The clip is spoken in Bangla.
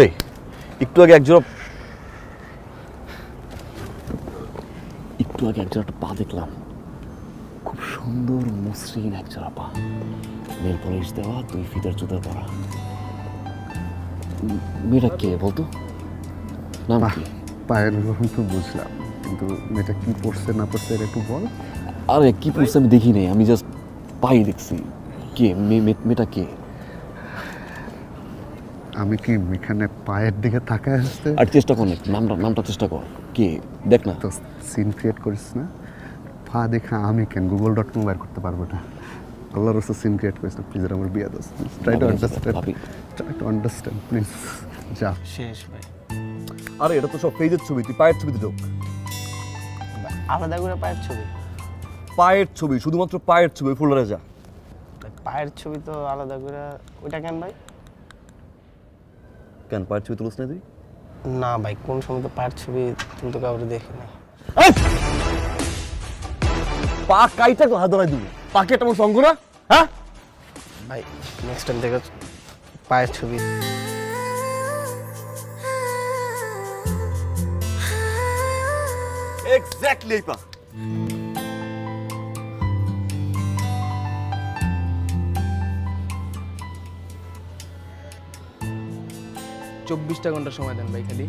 এই একটু আগে একজোড়া একটা পা দেখলাম, খুব সুন্দর মসৃণ একজোড়া পা, নেল পলিশ দেওয়া, 2 ফিটার জুতা পরা। মেয়েটা কে বলতো, নাম কি? পায়ের রং তো বুঝলাম, কিন্তু মেয়েটা কি পড়ছে না পড়ছে এটা একটু বল। আরে কি পড়ছে আমি দেখি নাই, আমি জাস্ট পাই দেখছি। কে মেয়েটা কে? আমি কি এখানে পায়ের দিকে তাকায় আসতে? আর চেষ্টা কর না, নামটা চেষ্টা কর, কে দেখ না। তো সিন ক্রিয়েট করিস না, পা দেখা আমি কেন google.com বের করতে পারবো না। আল্লাহর রাস্তা সিন ক্রিয়েট করিস না প্লিজ, আমার বিয়া দোস্ত। Try to understand please. যা শেষ ভাই। আরে এটা তো সব পেজের ছবি, তুই পায়ের ছবিতে ঢোক। আলাদা করে পায়ের ছবি? পায়ের ছবি, শুধুমাত্র পায়ের ছবি, ফোল্ডারে যা। পায়ের ছবি তো আলাদা করে, ওইটা কেন ভাই? কেন পায়ের ছবি তুলিস না তুই? না ভাই, কোন সময় তো পায়ের ছবি তুলতে কাউরে দেখি না। পা কাইটা তো হাত ধরাই দিবি, পাকে তেমন সঙ্গ না, হ্যাঁ? ভাই নেক্সট টাইম থেকে পায়ের ছবি। এক্স্যাক্টলি এই পা। চব্বিশটা ঘন্টা সময় দেন ভাই খালি।